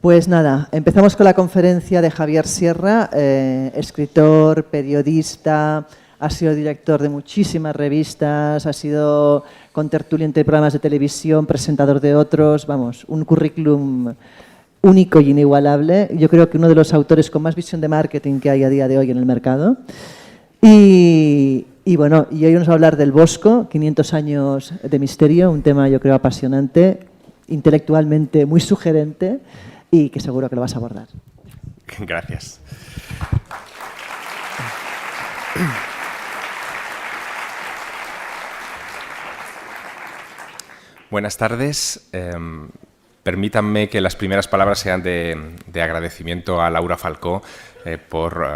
Pues nada, empezamos con la conferencia de Javier Sierra, escritor, periodista, ha sido director de muchísimas revistas, ha sido contertuliente de programas de televisión, presentador de otros, vamos, un currículum único y inigualable. Yo creo que uno de los autores con más visión de marketing que hay a día de hoy en el mercado. Y bueno, y hoy vamos a hablar del Bosco, 500 años de misterio, un tema yo creo apasionante, intelectualmente muy sugerente y que seguro que lo vas a abordar. Gracias. Buenas tardes. Permítanme que las primeras palabras sean de agradecimiento a Laura Falcó por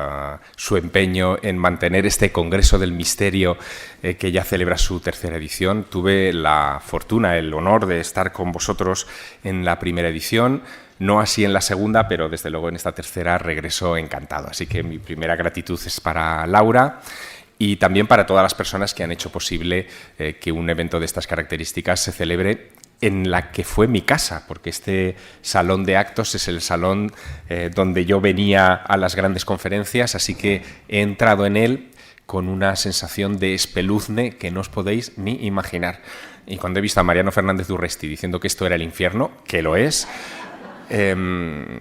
su empeño en mantener este Congreso del Misterio que ya celebra su tercera edición. Tuve la fortuna, el honor de estar con vosotros en la primera edición, no así en la segunda, pero desde luego en esta tercera regreso encantado. Así que mi primera gratitud es para Laura y también para todas las personas que han hecho posible que un evento de estas características se celebre en la que fue mi casa, porque este salón de actos es el salón donde yo venía a las grandes conferencias, así que he entrado en él con una sensación de espeluzne que no os podéis ni imaginar. Y cuando he visto a Mariano Fernández Durresti diciendo que esto era el infierno, que lo es,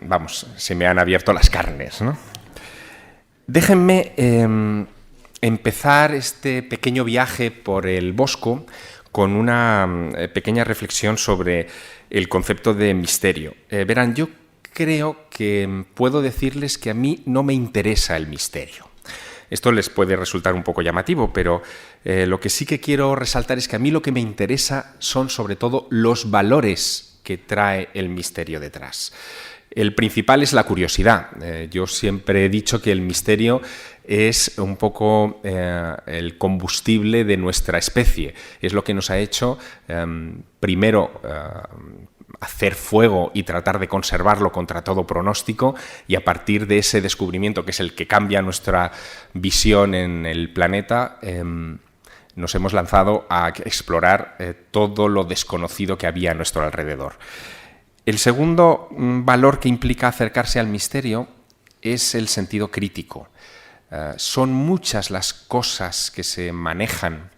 vamos, se me han abierto las carnes, ¿no? Déjenme empezar este pequeño viaje por el Bosco con una pequeña reflexión sobre el concepto de misterio. Verán, yo creo que puedo decirles que a mí no me interesa el misterio. Esto les puede resultar un poco llamativo, pero lo que sí que quiero resaltar es que a mí lo que me interesa son sobre todo los valores que trae el misterio detrás. El principal es la curiosidad. Yo siempre he dicho que el misterio es un poco el combustible de nuestra especie. Es lo que nos ha hecho, primero, hacer fuego y tratar de conservarlo contra todo pronóstico, y a partir de ese descubrimiento, que es el que cambia nuestra visión en el planeta, nos hemos lanzado a explorar todo lo desconocido que había a nuestro alrededor. El segundo valor que implica acercarse al misterio es el sentido crítico. Son muchas las cosas que se manejan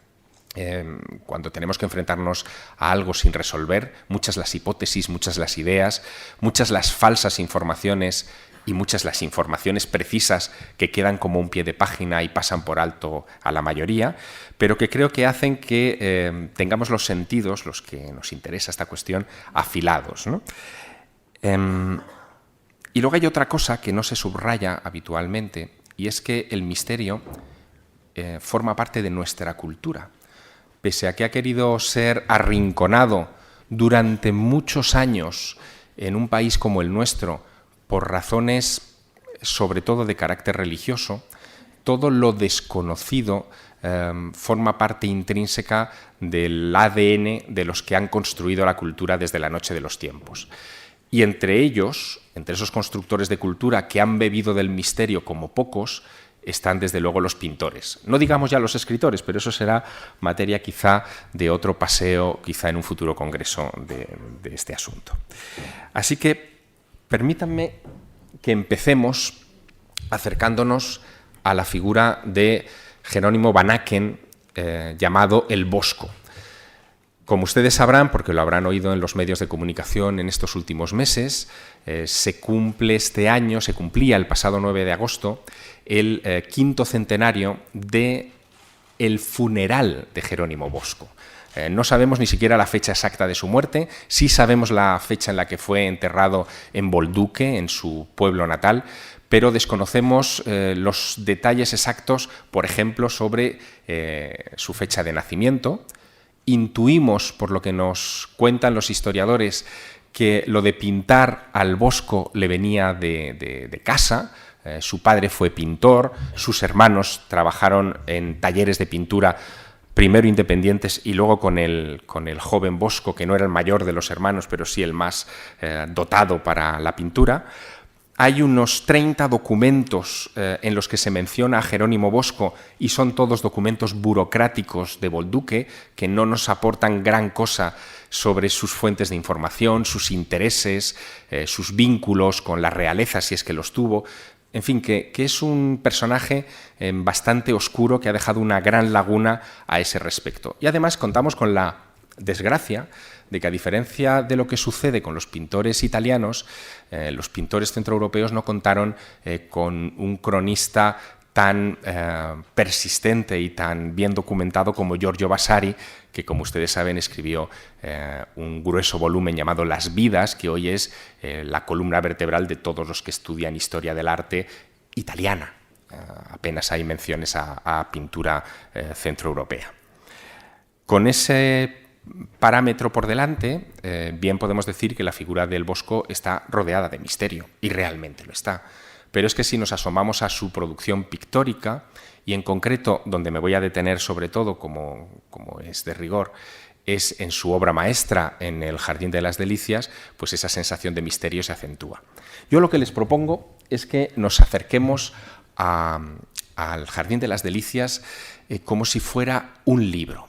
cuando tenemos que enfrentarnos a algo sin resolver, muchas las hipótesis, muchas las ideas, muchas las falsas informaciones y muchas las informaciones precisas que quedan como un pie de página y pasan por alto a la mayoría, pero que creo que hacen que tengamos los sentidos, los que nos interesa esta cuestión, afilados, ¿no? Y luego hay otra cosa que no se subraya habitualmente, y es que el misterio forma parte de nuestra cultura. Pese a que ha querido ser arrinconado durante muchos años en un país como el nuestro, por razones sobre todo de carácter religioso, todo lo desconocido forma parte intrínseca del ADN de los que han construido la cultura desde la noche de los tiempos. Y entre ellos, entre esos constructores de cultura que han bebido del misterio como pocos, están desde luego los pintores. No digamos ya los escritores, pero eso será materia quizá de otro paseo, quizá en un futuro congreso de este asunto. Así que permítanme que empecemos acercándonos a la figura de Jerónimo Van Aken, llamado el Bosco. Como ustedes sabrán, porque lo habrán oído en los medios de comunicación en estos últimos meses, se cumple este año, se cumplía el pasado 9 de agosto, el quinto centenario del funeral de Jerónimo Bosco. No sabemos ni siquiera la fecha exacta de su muerte, sí sabemos la fecha en la que fue enterrado en Bolduque, en su pueblo natal, pero desconocemos los detalles exactos, por ejemplo, sobre su fecha de nacimiento. Intuimos, por lo que nos cuentan los historiadores, que lo de pintar al Bosco le venía de casa. Su padre fue pintor, sus hermanos trabajaron en talleres de pintura, primero independientes y luego con el joven Bosco, que no era el mayor de los hermanos, pero sí el más dotado para la pintura. Hay unos 30 documentos en los que se menciona a Jerónimo Bosco y son todos documentos burocráticos de Bolduque que no nos aportan gran cosa sobre sus fuentes de información, sus intereses, sus vínculos con la realeza, si es que los tuvo. En fin, que es un personaje bastante oscuro que ha dejado una gran laguna a ese respecto. Y además contamos con la desgracia de que, a diferencia de lo que sucede con los pintores italianos, los pintores centroeuropeos no contaron con un cronista tan persistente y tan bien documentado como Giorgio Vasari, que, como ustedes saben, escribió un grueso volumen llamado Las Vidas, que hoy es la columna vertebral de todos los que estudian historia del arte italiana. Apenas hay menciones a pintura centroeuropea. Con ese parámetro por delante, bien podemos decir que la figura del Bosco está rodeada de misterio, y realmente lo está. Pero es que si nos asomamos a su producción pictórica, y en concreto donde me voy a detener sobre todo, como es de rigor, es en su obra maestra, en el Jardín de las Delicias, pues esa sensación de misterio se acentúa. Yo lo que les propongo es que nos acerquemos al Jardín de las Delicias como si fuera un libro.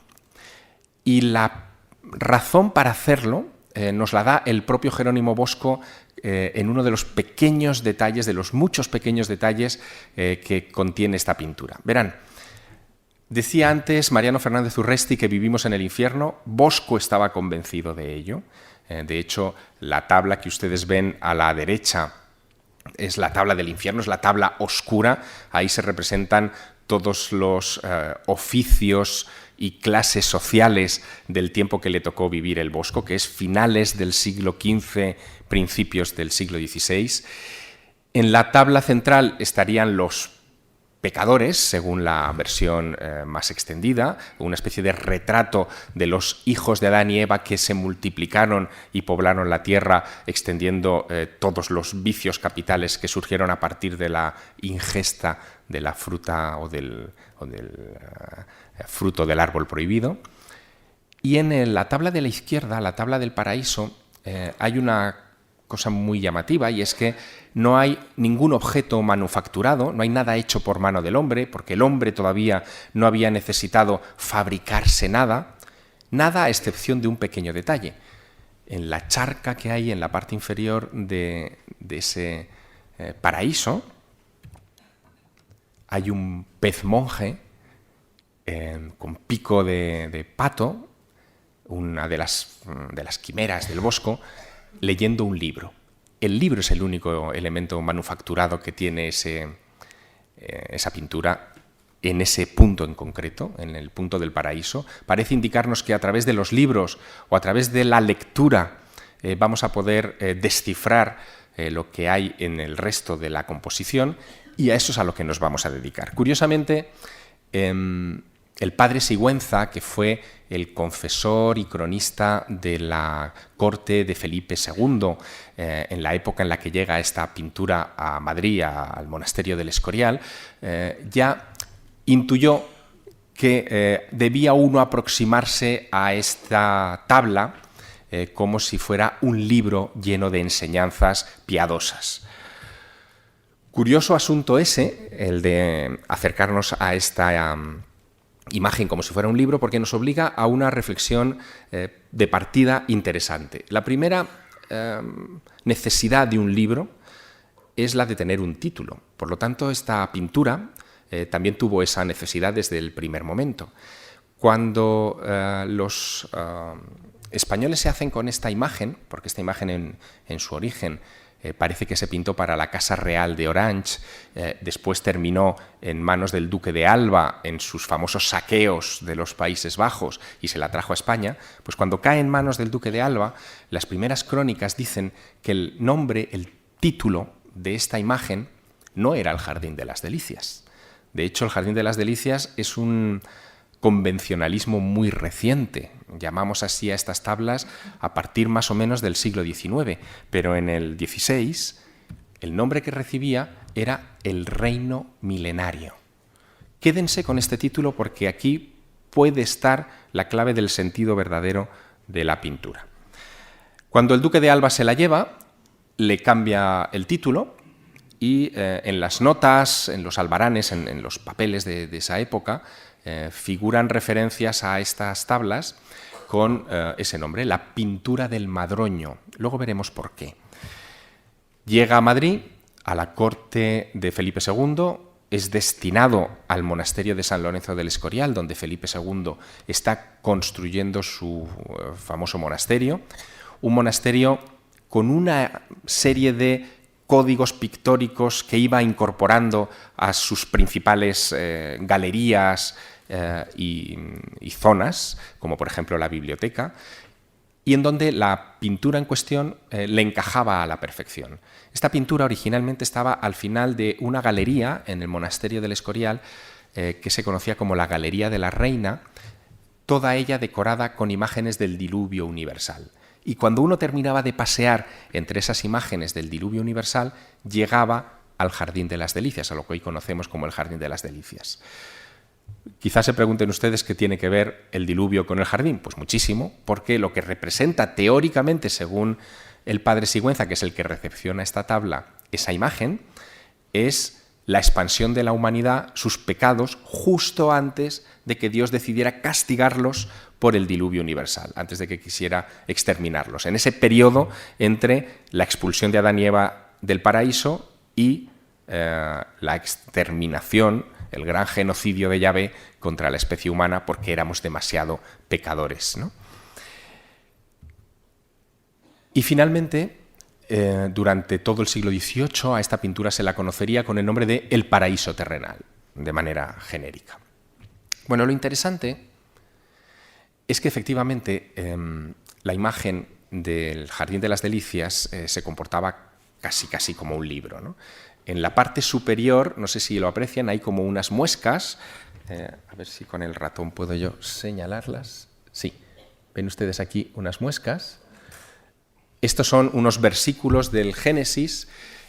Y la razón para hacerlo nos la da el propio Jerónimo Bosco en uno de los pequeños detalles, de los muchos pequeños detalles que contiene esta pintura. Verán, decía antes Mariano Fernández Urresti que vivimos en el infierno. Bosco estaba convencido de ello. De hecho, la tabla que ustedes ven a la derecha es la tabla del infierno, es la tabla oscura. Ahí se representan todos los oficios y clases sociales del tiempo que le tocó vivir el Bosco, que es finales del siglo XV, principios del siglo XVI. En la tabla central estarían los pecadores, según la versión más extendida, una especie de retrato de los hijos de Adán y Eva que se multiplicaron y poblaron la tierra, extendiendo todos los vicios capitales que surgieron a partir de la ingesta de la fruta o del fruto del árbol prohibido. Y en la tabla de la izquierda, la tabla del paraíso, hay una cosa muy llamativa, y es que no hay ningún objeto manufacturado, no hay nada hecho por mano del hombre, porque el hombre todavía no había necesitado fabricarse nada a excepción de un pequeño detalle. En la charca que hay en la parte inferior de ese paraíso hay un pez monje con pico de pato, una de las quimeras del Bosco, leyendo un libro. El libro es el único elemento manufacturado que tiene esa pintura en ese punto en concreto, en el punto del paraíso. Parece indicarnos que a través de los libros o a través de la lectura vamos a poder descifrar lo que hay en el resto de la composición, y a eso es a lo que nos vamos a dedicar. Curiosamente, el padre Sigüenza, que fue el confesor y cronista de la corte de Felipe II, en la época en la que llega esta pintura a Madrid, al monasterio del Escorial, ya intuyó que debía uno aproximarse a esta tabla como si fuera un libro lleno de enseñanzas piadosas. Curioso asunto ese, el de acercarnos a esta imagen como si fuera un libro, porque nos obliga a una reflexión de partida interesante. La primera necesidad de un libro es la de tener un título. Por lo tanto, esta pintura también tuvo esa necesidad desde el primer momento. Cuando los españoles se hacen con esta imagen, porque esta imagen en su origen parece que se pintó para la Casa Real de Orange, después terminó en manos del Duque de Alba en sus famosos saqueos de los Países Bajos y se la trajo a España, pues cuando cae en manos del Duque de Alba, las primeras crónicas dicen que el nombre, el título de esta imagen no era el Jardín de las Delicias. De hecho, el Jardín de las Delicias es un convencionalismo muy reciente. Llamamos así a estas tablas a partir más o menos del siglo XIX, pero en el XVI el nombre que recibía era el Reino Milenario. Quédense con este título porque aquí puede estar la clave del sentido verdadero de la pintura. Cuando el Duque de Alba se la lleva, le cambia el título y en las notas, en los albaranes, en los papeles de esa época, figuran referencias a estas tablas con ese nombre, la pintura del Madroño. Luego veremos por qué. Llega a Madrid, a la corte de Felipe II, es destinado al monasterio de San Lorenzo del Escorial, donde Felipe II está construyendo su famoso monasterio, un monasterio con una serie de códigos pictóricos que iba incorporando a sus principales galerías y zonas, como por ejemplo la biblioteca, y en donde la pintura en cuestión le encajaba a la perfección. Esta pintura originalmente estaba al final de una galería en el monasterio del Escorial que se conocía como la Galería de la Reina, toda ella decorada con imágenes del diluvio universal. Y cuando uno terminaba de pasear entre esas imágenes del diluvio universal, llegaba al Jardín de las Delicias, a lo que hoy conocemos como el Jardín de las Delicias. Quizás se pregunten ustedes qué tiene que ver el diluvio con el jardín. Pues muchísimo, porque lo que representa teóricamente, según el padre Sigüenza, que es el que recepciona esta tabla, esa imagen, es la expansión de la humanidad, sus pecados, justo antes de que Dios decidiera castigarlos por el diluvio universal, antes de que quisiera exterminarlos. En ese periodo entre la expulsión de Adán y Eva del paraíso y la exterminación, el gran genocidio de Yahvé contra la especie humana porque éramos demasiado pecadores, ¿no? Y finalmente, durante todo el siglo XVIII, a esta pintura se la conocería con el nombre de El paraíso terrenal, de manera genérica. Bueno, lo interesante es que efectivamente la imagen del Jardín de las Delicias se comportaba casi como un libro, ¿no? En la parte superior, no sé si lo aprecian, hay como unas muescas. A ver si con el ratón puedo yo señalarlas. Sí, ven ustedes aquí unas muescas. Estos son unos versículos del Génesis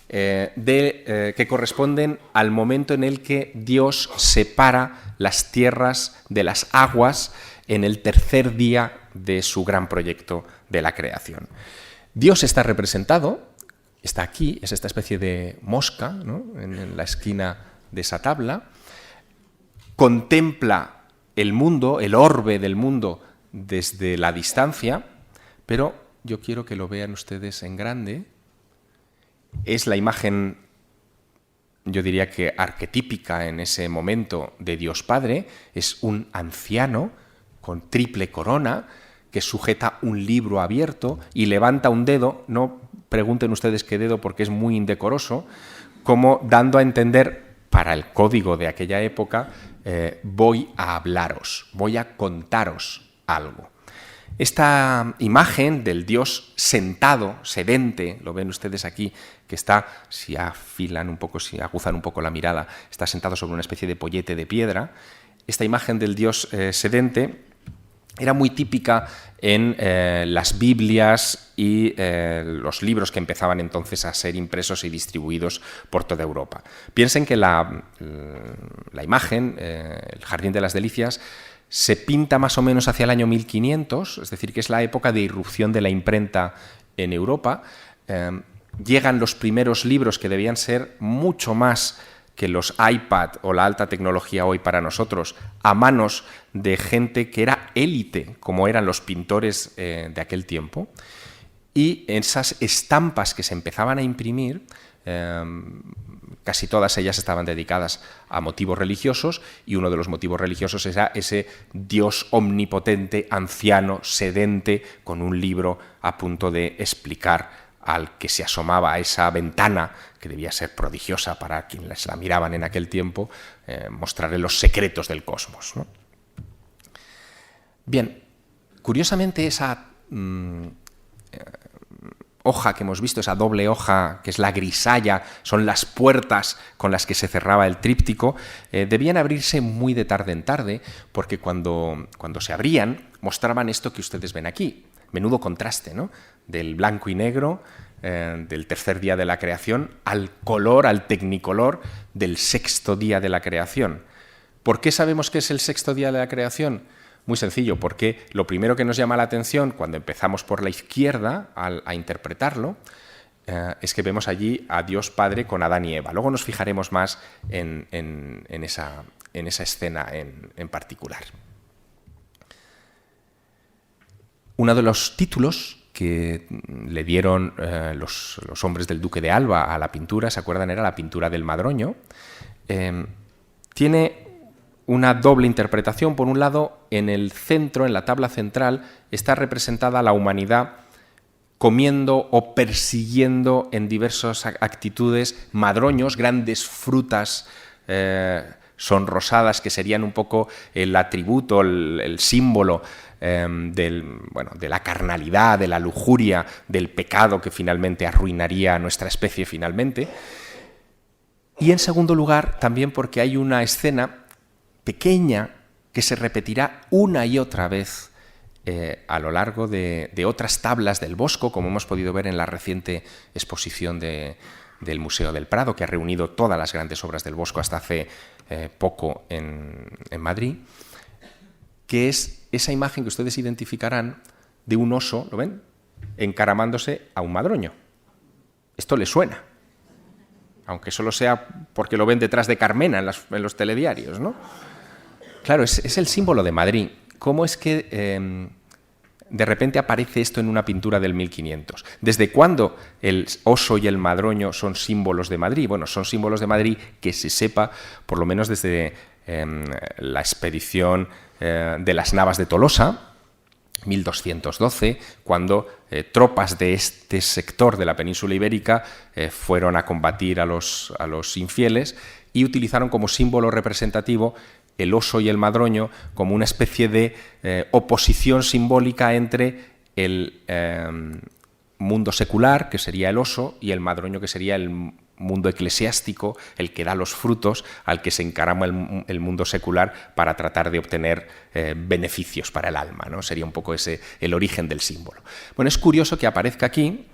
que corresponden al momento en el que Dios separa las tierras de las aguas en el tercer día de su gran proyecto de la creación. Dios está representado. Está aquí, es esta especie de mosca, ¿no?, en la esquina de esa tabla. Contempla el mundo, el orbe del mundo, desde la distancia, pero yo quiero que lo vean ustedes en grande. Es la imagen, yo diría que arquetípica en ese momento de Dios Padre. Es un anciano con triple corona que sujeta un libro abierto y levanta un dedo, no pregunten ustedes qué dedo porque es muy indecoroso, como dando a entender, para el código de aquella época, voy a hablaros, voy a contaros algo. Esta imagen del Dios sentado, sedente, lo ven ustedes aquí, que está, si afilan un poco, si aguzan un poco la mirada, está sentado sobre una especie de pollete de piedra. Esta imagen del Dios sedente era muy típica en las Biblias y los libros que empezaban entonces a ser impresos y distribuidos por toda Europa. Piensen que la imagen, el Jardín de las Delicias, se pinta más o menos hacia el año 1500, es decir, que es la época de irrupción de la imprenta en Europa. Llegan los primeros libros que debían ser mucho más que los iPad o la alta tecnología hoy para nosotros, a manos de gente que era élite, como eran los pintores de aquel tiempo. Y esas estampas que se empezaban a imprimir, casi todas ellas estaban dedicadas a motivos religiosos, y uno de los motivos religiosos era ese Dios omnipotente, anciano, sedente, con un libro a punto de explicar al que se asomaba a esa ventana, que debía ser prodigiosa para quienes la miraban en aquel tiempo, mostrarle los secretos del cosmos, ¿no? Bien, curiosamente esa hoja que hemos visto, esa doble hoja que es la grisalla, son las puertas con las que se cerraba el tríptico, debían abrirse muy de tarde en tarde, porque cuando se abrían mostraban esto que ustedes ven aquí. Menudo contraste, ¿no?, del blanco y negro del tercer día de la creación al color, al tecnicolor del sexto día de la creación. ¿Por qué sabemos que es el sexto día de la creación? Muy sencillo, porque lo primero que nos llama la atención cuando empezamos por la izquierda a interpretarlo es que vemos allí a Dios Padre con Adán y Eva. Luego nos fijaremos más en esa escena en particular. Uno de los títulos que le dieron los hombres del duque de Alba a la pintura, ¿se acuerdan? Era la pintura del Madroño. Tiene una doble interpretación. Por un lado, en el centro, en la tabla central, está representada la humanidad comiendo o persiguiendo en diversas actitudes madroños, grandes frutas sonrosadas, que serían un poco el atributo, el símbolo de la carnalidad, de la lujuria, del pecado que finalmente arruinaría a nuestra especie finalmente. Y en segundo lugar, también porque hay una escena pequeña que se repetirá una y otra vez a lo largo de otras tablas del Bosco, como hemos podido ver en la reciente exposición del Museo del Prado, que ha reunido todas las grandes obras del Bosco hasta hace poco en Madrid, que es esa imagen que ustedes identificarán de un oso, ¿lo ven?, encaramándose a un madroño. Esto le suena, aunque solo sea porque lo ven detrás de Carmena en los telediarios, ¿no? Claro, es el símbolo de Madrid. ¿Cómo es que de repente aparece esto en una pintura del 1500? ¿Desde cuándo el oso y el madroño son símbolos de Madrid? Bueno, son símbolos de Madrid que se sepa, por lo menos desde la expedición de las Navas de Tolosa, 1212, cuando tropas de este sector de la península ibérica fueron a combatir a los infieles y utilizaron como símbolo representativo el oso y el madroño como una especie de oposición simbólica entre el mundo secular, que sería el oso, y el madroño, que sería el mundo eclesiástico, el que da los frutos, al que se encarama el mundo secular para tratar de obtener beneficios para el alma, ¿no? Sería un poco ese el origen del símbolo. Bueno, es curioso que aparezca aquí,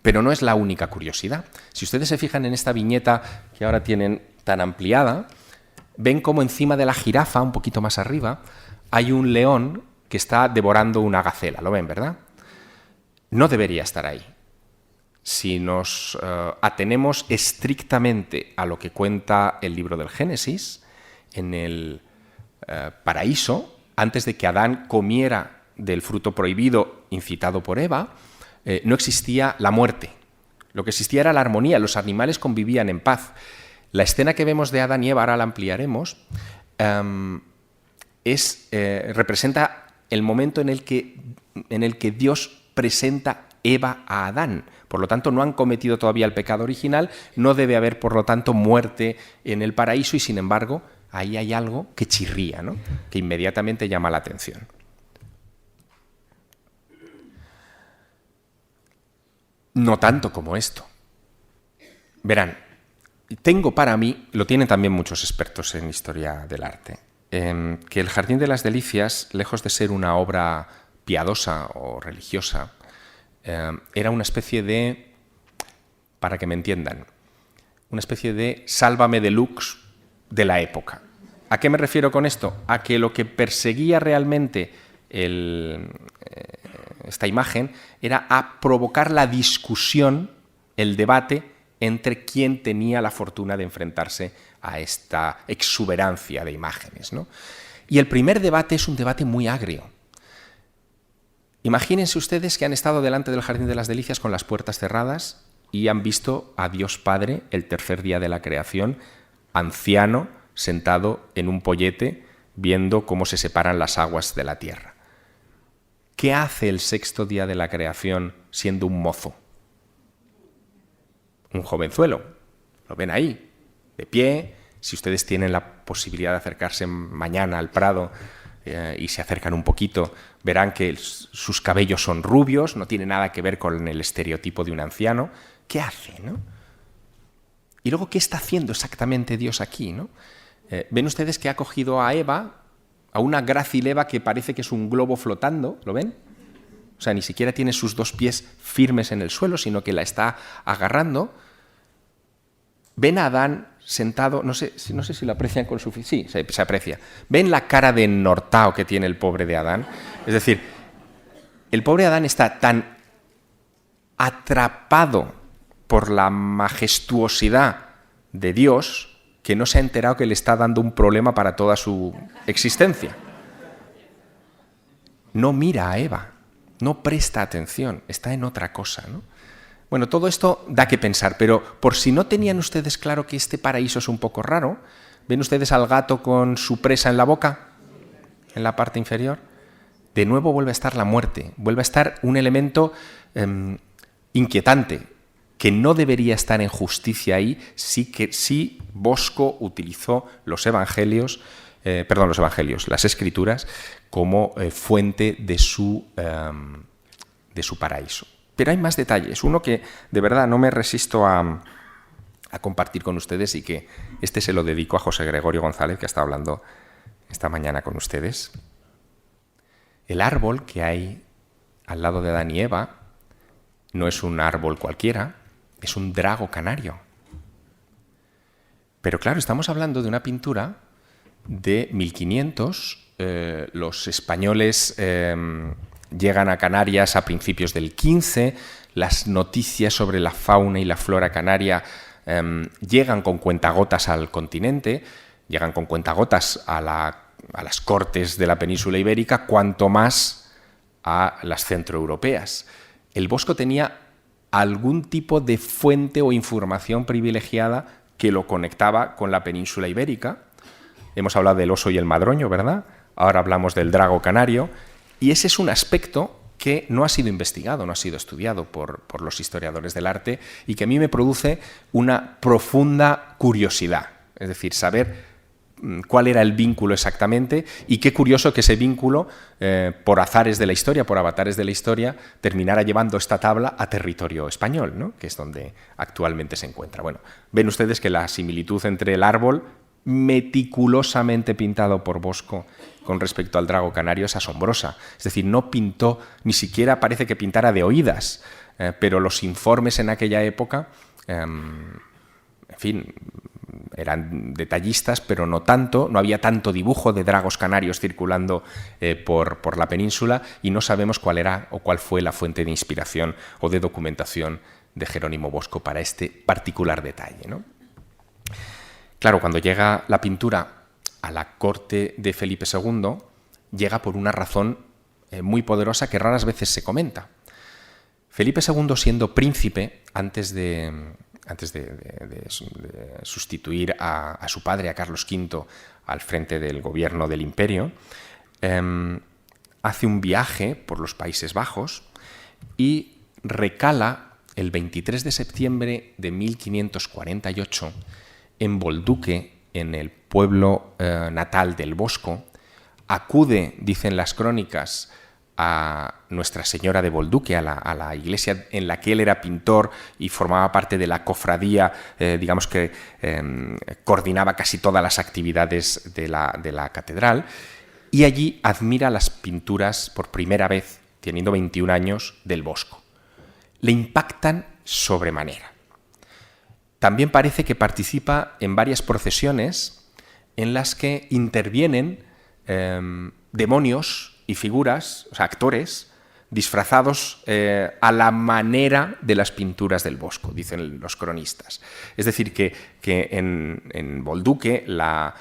pero no es la única curiosidad. Si ustedes se fijan en esta viñeta que ahora tienen tan ampliada, ven como encima de la jirafa, un poquito más arriba, hay un león que está devorando una gacela. ¿Lo ven, verdad? No debería estar ahí. Si nos atenemos estrictamente a lo que cuenta el libro del Génesis, en el paraíso, antes de que Adán comiera del fruto prohibido incitado por Eva, no existía la muerte. Lo que existía era la armonía, los animales convivían en paz. La escena que vemos de Adán y Eva, ahora la ampliaremos, representa el momento en el que Dios presenta Eva a Adán. Por lo tanto, no han cometido todavía el pecado original, no debe haber, por lo tanto, muerte en el paraíso y, sin embargo, ahí hay algo que chirría, ¿no?, que inmediatamente llama la atención. No tanto como esto. Verán, tengo para mí, lo tienen también muchos expertos en historia del arte, que el Jardín de las Delicias, lejos de ser una obra piadosa o religiosa, era una especie de, para que me entiendan, una especie de Sálvame Deluxe de la época. ¿A qué me refiero con esto? A que lo que perseguía realmente esta imagen era a provocar la discusión, el debate entre quién tenía la fortuna de enfrentarse a esta exuberancia de imágenes, ¿no? Y el primer debate es un debate muy agrio. Imagínense ustedes que han estado delante del Jardín de las Delicias con las puertas cerradas y han visto a Dios Padre, el tercer día de la creación, anciano, sentado en un pollete, viendo cómo se separan las aguas de la tierra. ¿Qué hace el sexto día de la creación siendo un mozo? Un jovenzuelo. Lo ven ahí, de pie. Si ustedes tienen la posibilidad de acercarse mañana al Prado y se acercan un poquito, verán que sus cabellos son rubios, no tiene nada que ver con el estereotipo de un anciano. ¿Qué hace, no? Y luego, ¿qué está haciendo exactamente Dios aquí, no? Ven ustedes que ha cogido a Eva, a una grácil Eva que parece que es un globo flotando, ¿lo ven? O sea, ni siquiera tiene sus dos pies firmes en el suelo, sino que la está agarrando. Ven a Adán sentado, no sé si lo aprecian con suficiencia. Sí, se aprecia. Ven la cara de ennortao que tiene el pobre de Adán. Es decir, el pobre Adán está tan atrapado por la majestuosidad de Dios que no se ha enterado que le está dando un problema para toda su existencia. No mira a Eva, no presta atención, está en otra cosa, ¿no? Bueno, todo esto da que pensar, pero por si no tenían ustedes claro que este paraíso es un poco raro, ¿ven ustedes al gato con su presa en la boca, en la parte inferior? De nuevo vuelve a estar la muerte, vuelve a estar un elemento inquietante, que no debería estar en justicia ahí si Bosco utilizó las escrituras, como fuente de su paraíso. Pero hay más detalles, uno que de verdad no me resisto a compartir con ustedes y que se lo dedico a José Gregorio González, que ha estado hablando esta mañana con ustedes. El árbol que hay al lado de Adán y Eva no es un árbol cualquiera, es un drago canario. Pero claro, estamos hablando de una pintura de 1500. Los españoles llegan a Canarias a principios del 15. Las noticias sobre la fauna y la flora canaria llegan con cuentagotas al continente, llegan con cuentagotas a las cortes de la península ibérica, cuanto más a las centroeuropeas. El Bosco tenía algún tipo de fuente o información privilegiada que lo conectaba con la península ibérica. Hemos hablado del oso y el madroño, ¿verdad? Ahora hablamos del drago canario, y ese es un aspecto que no ha sido investigado, no ha sido estudiado por los historiadores del arte y que a mí me produce una profunda curiosidad. Es decir, saber cuál era el vínculo exactamente, y qué curioso que ese vínculo, por azares de la historia, por avatares de la historia, terminara llevando esta tabla a territorio español, ¿no? Que es donde actualmente se encuentra. Bueno, ven ustedes que la similitud entre el árbol meticulosamente pintado por Bosco con respecto al drago canario es asombrosa. Es decir, no pintó, ni siquiera parece que pintara de oídas, pero los informes en aquella época, en fin, eran detallistas, pero no tanto, no había tanto dibujo de dragos canarios circulando por la península, y no sabemos cuál era o cuál fue la fuente de inspiración o de documentación de Jerónimo Bosco para este particular detalle, ¿no? Claro, cuando llega la pintura a la corte de Felipe II, llega por una razón muy poderosa que raras veces se comenta. Felipe II, siendo príncipe, antes de sustituir a su padre, a Carlos V, al frente del gobierno del imperio, hace un viaje por los Países Bajos y recala el 23 de septiembre de 1548 en Bolduque, en el pueblo natal del Bosco. Acude, dicen las crónicas, a Nuestra Señora de Bolduque, a la iglesia en la que él era pintor y formaba parte de la cofradía, digamos que coordinaba casi todas las actividades de la catedral, y allí admira las pinturas por primera vez, teniendo 21 años, del Bosco. Le impactan sobremanera. También parece que participa en varias procesiones en las que intervienen demonios y figuras, o sea, actores, disfrazados a la manera de las pinturas del Bosco, dicen los cronistas. Es decir, que en Bolduque la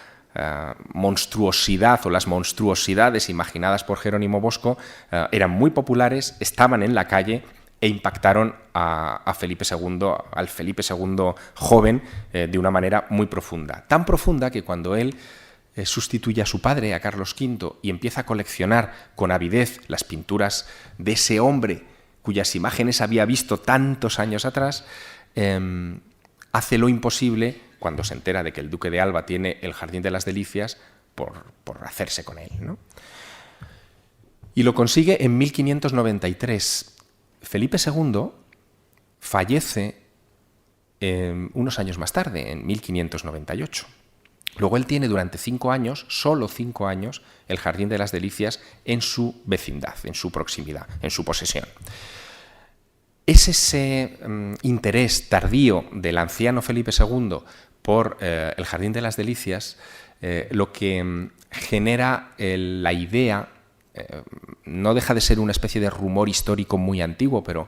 monstruosidad o las monstruosidades imaginadas por Jerónimo Bosco eran muy populares, estaban en la calle e impactaron al Felipe II joven de una manera muy profunda. Tan profunda que cuando él sustituye a su padre, a Carlos V, y empieza a coleccionar con avidez las pinturas de ese hombre cuyas imágenes había visto tantos años atrás, hace lo imposible, cuando se entera de que el duque de Alba tiene el Jardín de las Delicias, por hacerse con él, ¿no? Y lo consigue en 1593. Felipe II fallece unos años más tarde, en 1598. Luego él tiene durante 5 años, solo 5 años, el Jardín de las Delicias en su vecindad, en su proximidad, en su posesión. Es ese interés tardío del anciano Felipe II por el Jardín de las Delicias lo que genera la idea, no deja de ser una especie de rumor histórico muy antiguo, pero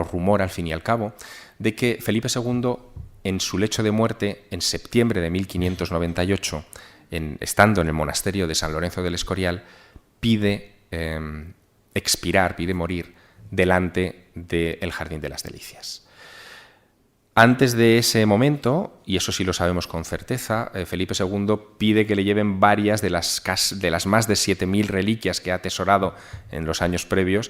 rumor al fin y al cabo, de que Felipe II, en su lecho de muerte, en septiembre de 1598, estando en el monasterio de San Lorenzo del Escorial, pide expirar, pide morir delante del Jardín de las Delicias. Antes de ese momento, y eso sí lo sabemos con certeza, Felipe II pide que le lleven varias de las más de 7.000 reliquias que ha atesorado en los años previos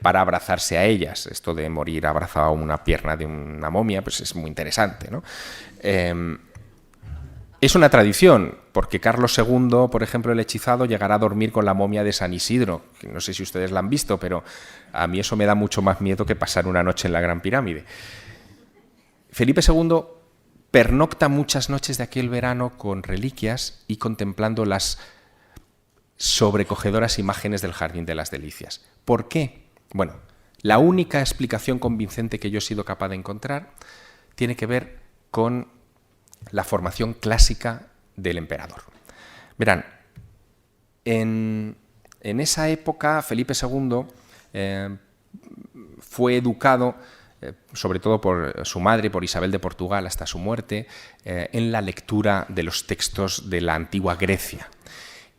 para abrazarse a ellas. Esto de morir abrazado a una pierna de una momia, pues es muy interesante, ¿no? Es una tradición, porque Carlos II, por ejemplo, el hechizado, llegará a dormir con la momia de San Isidro, que no sé si ustedes la han visto, pero a mí eso me da mucho más miedo que pasar una noche en la Gran Pirámide. Felipe II pernocta muchas noches de aquel verano con reliquias y contemplando las sobrecogedoras imágenes del Jardín de las Delicias. ¿Por qué? Bueno, la única explicación convincente que yo he sido capaz de encontrar tiene que ver con la formación clásica del emperador. Verán, en esa época Felipe II fue educado sobre todo por su madre, por Isabel de Portugal hasta su muerte, en la lectura de los textos de la antigua Grecia.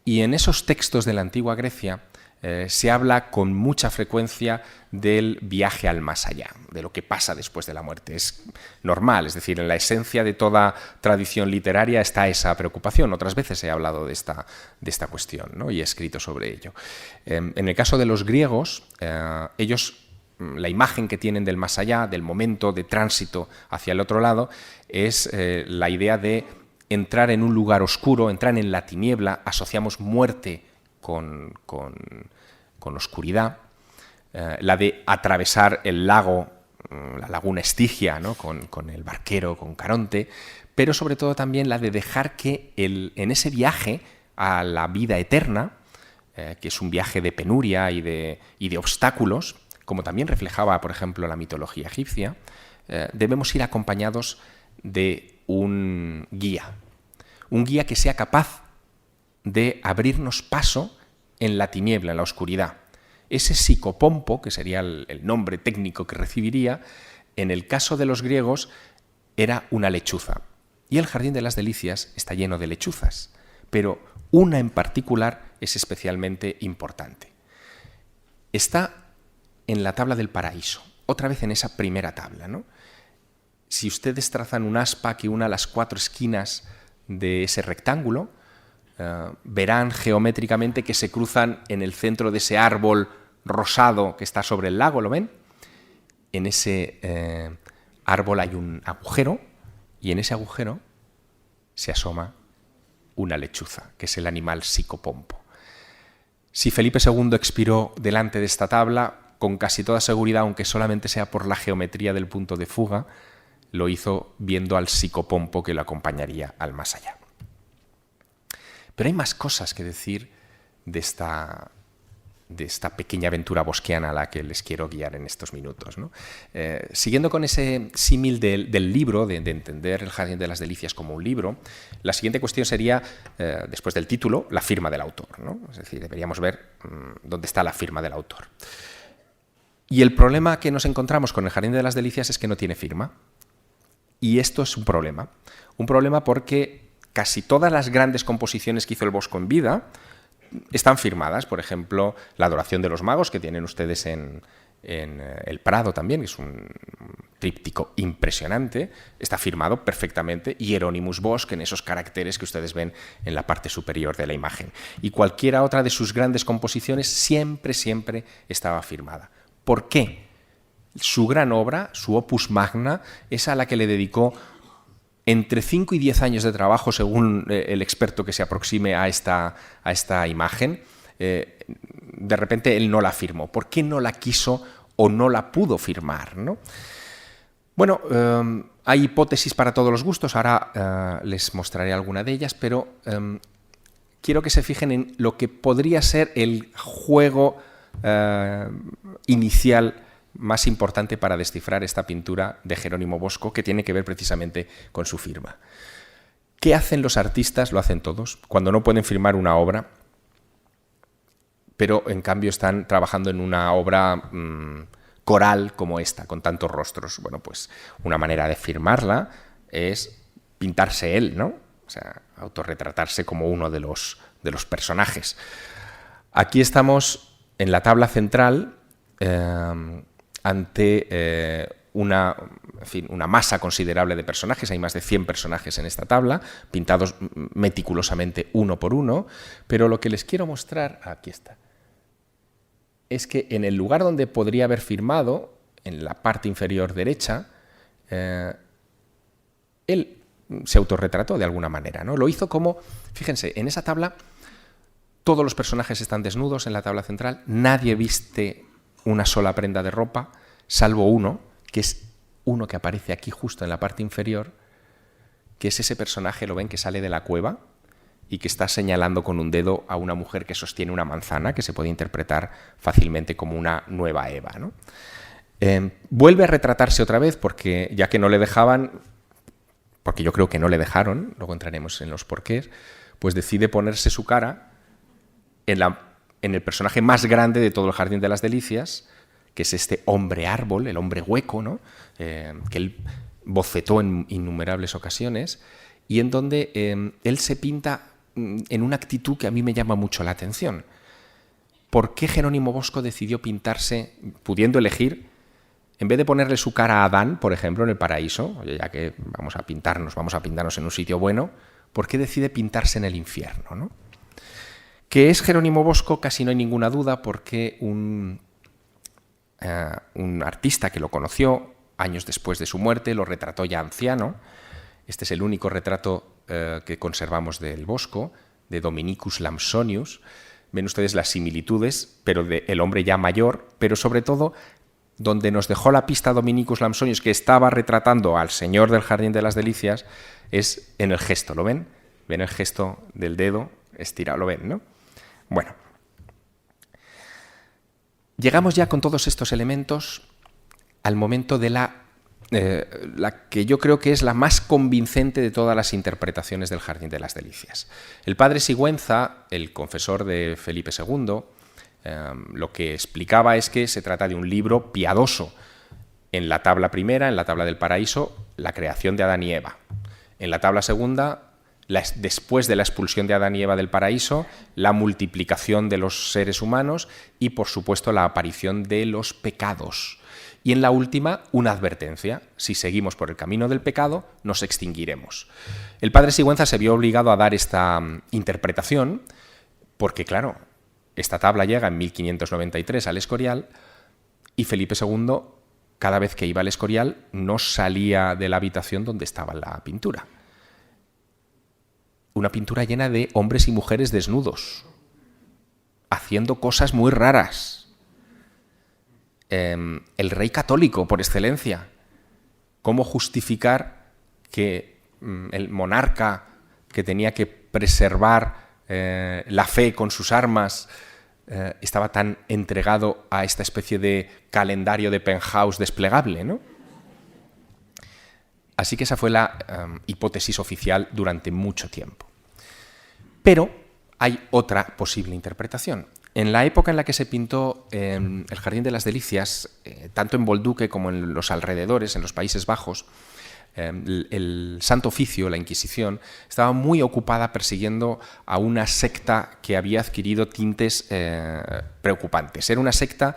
Y en esos textos de la antigua Grecia se habla con mucha frecuencia del viaje al más allá, de lo que pasa después de la muerte. Es normal, es decir, en la esencia de toda tradición literaria está esa preocupación. Otras veces he hablado de esta cuestión, ¿no? Y he escrito sobre ello. En el caso de los griegos, ellos, la imagen que tienen del más allá, del momento de tránsito hacia el otro lado, es la idea de entrar en un lugar oscuro, entrar en la tiniebla. Asociamos muerte con oscuridad. La de atravesar el lago, la laguna Estigia, ¿no? con el barquero, con Caronte, pero sobre todo también la de dejar que en ese viaje a la vida eterna, que es un viaje de penuria y de obstáculos, como también reflejaba, por ejemplo, la mitología egipcia, debemos ir acompañados de un guía que sea capaz de abrirnos paso en la tiniebla, en la oscuridad. Ese psicopompo, que sería el nombre técnico que recibiría, en el caso de los griegos era una lechuza. Y el Jardín de las Delicias está lleno de lechuzas, pero una en particular es especialmente importante. Está en la tabla del paraíso, otra vez en esa primera tabla, ¿no? Si ustedes trazan un aspa que una las 4 esquinas de ese rectángulo, verán geométricamente que se cruzan en el centro de ese árbol rosado que está sobre el lago, ¿lo ven? En ese árbol hay un agujero y en ese agujero se asoma una lechuza, que es el animal psicopompo. Si Felipe II expiró delante de esta tabla, con casi toda seguridad, aunque solamente sea por la geometría del punto de fuga, lo hizo viendo al psicopompo que lo acompañaría al más allá. Pero hay más cosas que decir de esta pequeña aventura bosquiana a la que les quiero guiar en estos minutos, ¿no? Siguiendo con ese símil del libro, de entender el Jardín de las Delicias como un libro, la siguiente cuestión sería, después del título, la firma del autor, ¿no? Es decir, deberíamos ver dónde está la firma del autor. Y el problema que nos encontramos con el Jardín de las Delicias es que no tiene firma. Y esto es un problema porque casi todas las grandes composiciones que hizo el Bosco en vida están firmadas. Por ejemplo, la Adoración de los Magos, que tienen ustedes en El Prado también, es un tríptico impresionante, está firmado perfectamente, Hieronymus Bosch, en esos caracteres que ustedes ven en la parte superior de la imagen. Y cualquiera otra de sus grandes composiciones siempre estaba firmada. ¿Por qué? Su gran obra, su opus magna, es a la que le dedicó entre 5 y 10 años de trabajo, según el experto que se aproxime a esta imagen. De repente él no la firmó. ¿Por qué no la quiso o no la pudo firmar, ¿no? Bueno, hay hipótesis para todos los gustos, ahora les mostraré alguna de ellas, pero quiero que se fijen en lo que podría ser el juego inicial más importante para descifrar esta pintura de Jerónimo Bosco, que tiene que ver precisamente con su firma. ¿Qué hacen los artistas? Lo hacen todos. Cuando no pueden firmar una obra, pero en cambio están trabajando en una obra coral como esta, con tantos rostros. Bueno, pues una manera de firmarla es pintarse él, ¿no? O sea, autorretratarse como uno de los personajes. Aquí estamos en la tabla central, ante una masa considerable de personajes. Hay más de 100 personajes en esta tabla, pintados meticulosamente uno por uno, pero lo que les quiero mostrar, aquí está, es que en el lugar donde podría haber firmado, en la parte inferior derecha, él se autorretrató de alguna manera, ¿no? Lo hizo como, fíjense, en esa tabla todos los personajes están desnudos en la tabla central, nadie viste una sola prenda de ropa, salvo uno, que es uno que aparece aquí justo en la parte inferior, que es ese personaje, lo ven, que sale de la cueva y que está señalando con un dedo a una mujer que sostiene una manzana, que se puede interpretar fácilmente como una nueva Eva, ¿no? Vuelve a retratarse otra vez porque, ya que no le dejaban, porque yo creo que no le dejaron, luego entraremos en los porqués, pues decide ponerse su cara en el personaje más grande de todo el Jardín de las Delicias, que es este hombre árbol, el hombre hueco, ¿no? Que él bocetó en innumerables ocasiones, y en donde él se pinta en una actitud que a mí me llama mucho la atención. ¿Por qué Jerónimo Bosco decidió pintarse, pudiendo elegir, en vez de ponerle su cara a Adán, por ejemplo, en el paraíso, oye, ya que vamos a pintarnos en un sitio bueno, ¿por qué decide pintarse en el infierno, ¿no? Que es Jerónimo Bosco, casi no hay ninguna duda, porque un artista que lo conoció años después de su muerte lo retrató ya anciano. Este es el único retrato que conservamos del Bosco, de Dominicus Lampsonius. Ven ustedes las similitudes, pero del hombre ya mayor, pero sobre todo donde nos dejó la pista Dominicus Lampsonius, que estaba retratando al señor del Jardín de las Delicias, es en el gesto, ¿lo ven? ¿Ven el gesto del dedo estirado? ¿Lo ven, no? Bueno, llegamos ya con todos estos elementos al momento de la que yo creo que es la más convincente de todas las interpretaciones del Jardín de las Delicias. El padre Sigüenza, el confesor de Felipe II, lo que explicaba es que se trata de un libro piadoso. En la tabla primera, en la tabla del paraíso, la creación de Adán y Eva. En la tabla segunda, después de la expulsión de Adán y Eva del paraíso, la multiplicación de los seres humanos y, por supuesto, la aparición de los pecados. Y en la última, una advertencia: si seguimos por el camino del pecado, nos extinguiremos. El padre Sigüenza se vio obligado a dar esta interpretación porque, claro, esta tabla llega en 1593 al Escorial y Felipe II, cada vez que iba al Escorial, no salía de la habitación donde estaba la pintura. Una pintura llena de hombres y mujeres desnudos, haciendo cosas muy raras. El rey católico, por excelencia. ¿Cómo justificar que el monarca, que tenía que preservar la fe con sus armas, estaba tan entregado a esta especie de calendario de penthouse desplegable, ¿no? Así que esa fue la hipótesis oficial durante mucho tiempo. Pero hay otra posible interpretación. En la época en la que se pintó el Jardín de las Delicias, tanto en Bolduque como en los alrededores, en los Países Bajos, el Santo Oficio, la Inquisición, estaba muy ocupada persiguiendo a una secta que había adquirido tintes preocupantes. Era una secta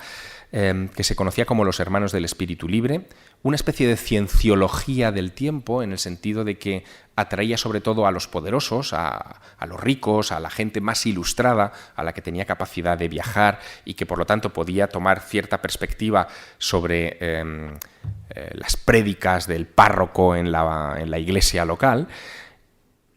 que se conocía como los Hermanos del Espíritu Libre, una especie de cienciología del tiempo, en el sentido de que atraía sobre todo a los poderosos, a los ricos, a la gente más ilustrada, a la que tenía capacidad de viajar y que por lo tanto podía tomar cierta perspectiva sobre las prédicas del párroco en la iglesia local,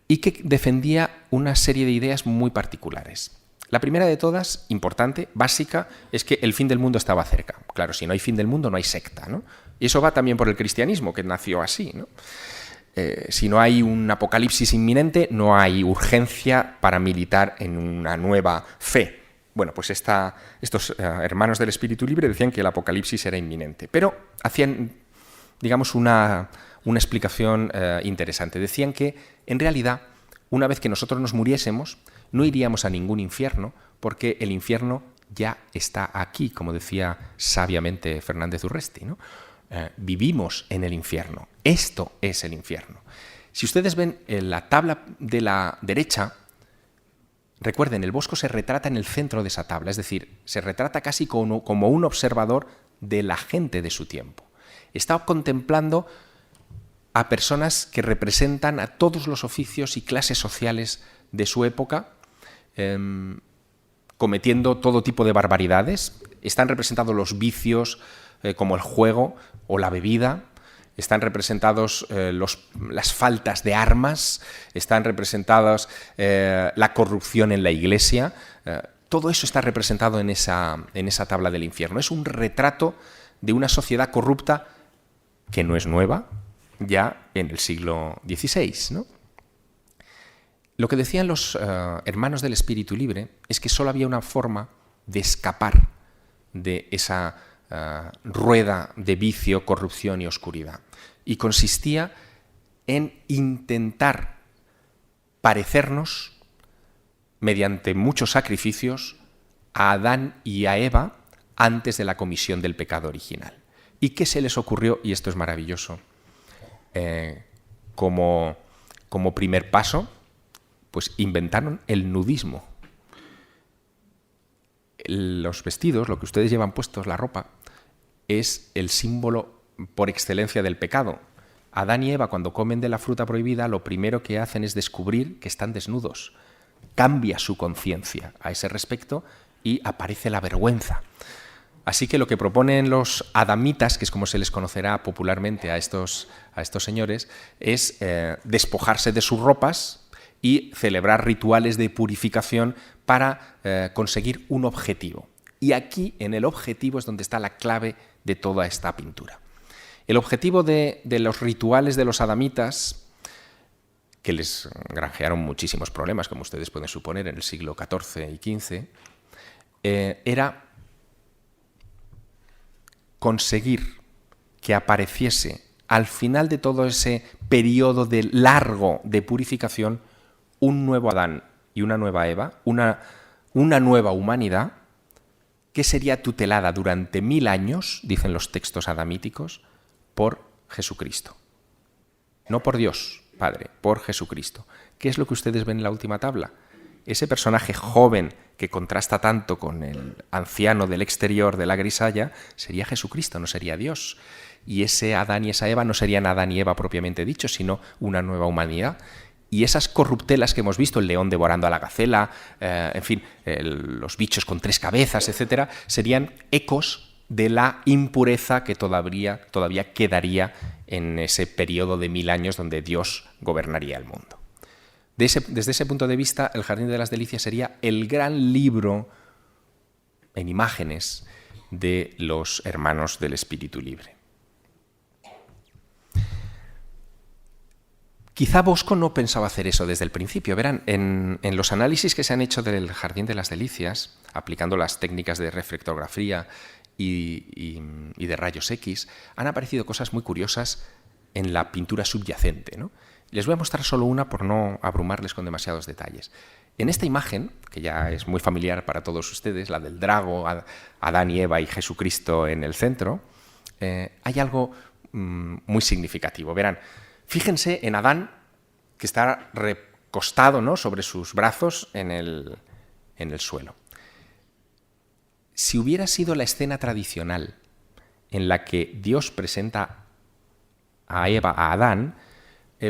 y que defendía una serie de ideas muy particulares. La primera de todas, importante, básica, es que el fin del mundo estaba cerca. Claro, si no hay fin del mundo, no hay secta, ¿no? Y eso va también por el cristianismo, que nació así, ¿no? Si no hay un apocalipsis inminente, no hay urgencia para militar en una nueva fe. Bueno, pues estos hermanos del Espíritu Libre decían que el apocalipsis era inminente, pero hacían, digamos, una explicación interesante. Decían que, en realidad, una vez que nosotros nos muriésemos, no iríamos a ningún infierno, porque el infierno ya está aquí, como decía sabiamente Fernández Urresti, ¿no? Vivimos en el infierno. Esto es el infierno. Si ustedes ven en la tabla de la derecha, Recuerden, el Bosco se retrata en el centro de esa tabla, es decir, se retrata casi como un observador de la gente de su tiempo. Está contemplando a personas que representan a todos los oficios y clases sociales de su época, cometiendo todo tipo de barbaridades. Están representados los vicios como el juego o la bebida, están representados las faltas de armas, están representadas la corrupción en la iglesia. Todo eso está representado en esa tabla del infierno. Es un retrato de una sociedad corrupta que no es nueva, ya en el siglo XVI, ¿no? Lo que decían los hermanos del Espíritu Libre es que solo había una forma de escapar de esa rueda de vicio, corrupción y oscuridad. Y consistía en intentar parecernos, mediante muchos sacrificios, a Adán y a Eva antes de la comisión del pecado original. ¿Y qué se les ocurrió? Y esto es maravilloso. Como primer paso, pues inventaron el nudismo. Los vestidos, lo que ustedes llevan puestos, la ropa, es el símbolo por excelencia del pecado. Adán y Eva, cuando comen de la fruta prohibida, lo primero que hacen es descubrir que están desnudos. Cambia su conciencia a ese respecto y aparece la vergüenza. Así que lo que proponen los adamitas, que es como se les conocerá popularmente a estos señores, es despojarse de sus ropas y celebrar rituales de purificación para conseguir un objetivo. Y aquí, en el objetivo, es donde está la clave de toda esta pintura. El objetivo de los rituales de los adamitas, que les granjearon muchísimos problemas, como ustedes pueden suponer, en el siglo XIV y XV, era conseguir que apareciese al final de todo ese periodo largo de purificación un nuevo Adán y una nueva Eva, una nueva humanidad que sería tutelada durante 1000 años, dicen los textos adamíticos, por Jesucristo. No por Dios, Padre, por Jesucristo. ¿Qué es lo que ustedes ven en la última tabla? Ese personaje joven que contrasta tanto con el anciano del exterior de la grisalla sería Jesucristo, no sería Dios. Y ese Adán y esa Eva no serían Adán y Eva propiamente dicho, sino una nueva humanidad. Y esas corruptelas que hemos visto, el león devorando a la gacela, en fin, los bichos con 3 cabezas, etcétera, serían ecos de la impureza que todavía quedaría en ese periodo de 1000 años donde Dios gobernaría el mundo. Desde ese punto de vista, el Jardín de las Delicias sería el gran libro en imágenes de los hermanos del Espíritu Libre. Quizá Bosco no pensaba hacer eso desde el principio. Verán, en los análisis que se han hecho del Jardín de las Delicias, aplicando las técnicas de reflectografía y de rayos X, han aparecido cosas muy curiosas en la pintura subyacente, ¿no? Les voy a mostrar solo una por no abrumarles con demasiados detalles. En esta imagen, que ya es muy familiar para todos ustedes, la del drago, Adán y Eva y Jesucristo en el centro, hay algo muy significativo. Verán, fíjense en Adán, que está recostado, ¿no?, sobre sus brazos en el suelo. Si hubiera sido la escena tradicional en la que Dios presenta a Eva, a Adán,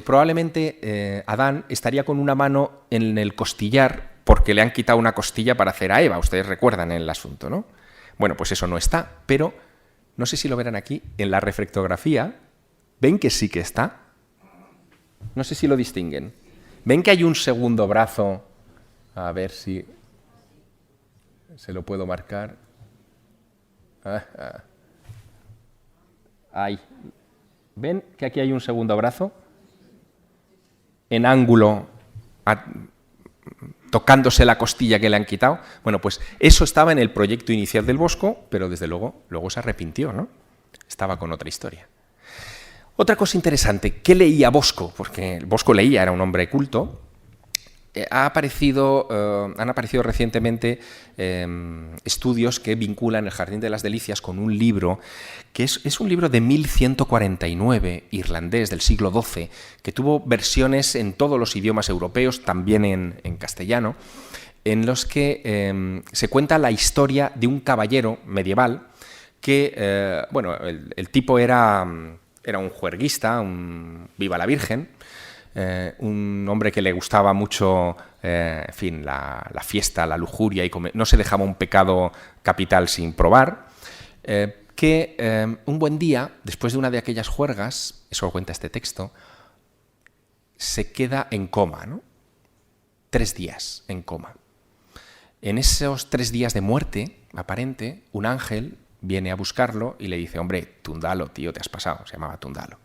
probablemente Adán estaría con una mano en el costillar porque le han quitado una costilla para hacer a Eva. Ustedes recuerdan el asunto, ¿no? Bueno, pues eso no está, pero no sé si lo verán aquí, en la reflectografía, ¿ven que sí que está? No sé si lo distinguen. ¿Ven que hay un segundo brazo? A ver si se lo puedo marcar. Ahí. ¿Ven que aquí hay un segundo brazo? En ángulo, tocándose la costilla que le han quitado. Bueno, pues eso estaba en el proyecto inicial del Bosco, pero desde luego se arrepintió, ¿no? Estaba con otra historia. Otra cosa interesante, ¿qué leía Bosco? Porque Bosco leía, era un hombre culto. Han aparecido recientemente estudios que vinculan el Jardín de las Delicias con un libro que es un libro de 1149, irlandés, del siglo XII, que tuvo versiones en todos los idiomas europeos, también en castellano, en los que se cuenta la historia de un caballero medieval que, bueno, el tipo era un juerguista, un viva la Virgen, un hombre que le gustaba mucho, en fin, la fiesta, la lujuria, y no se dejaba un pecado capital sin probar, que un buen día, después de una de aquellas juergas, eso lo cuenta este texto, se queda en coma, ¿no? 3 días en coma. En esos 3 días de muerte aparente, un ángel viene a buscarlo y le dice: hombre, Tundalo, tío, te has pasado. Se llamaba Tundalo.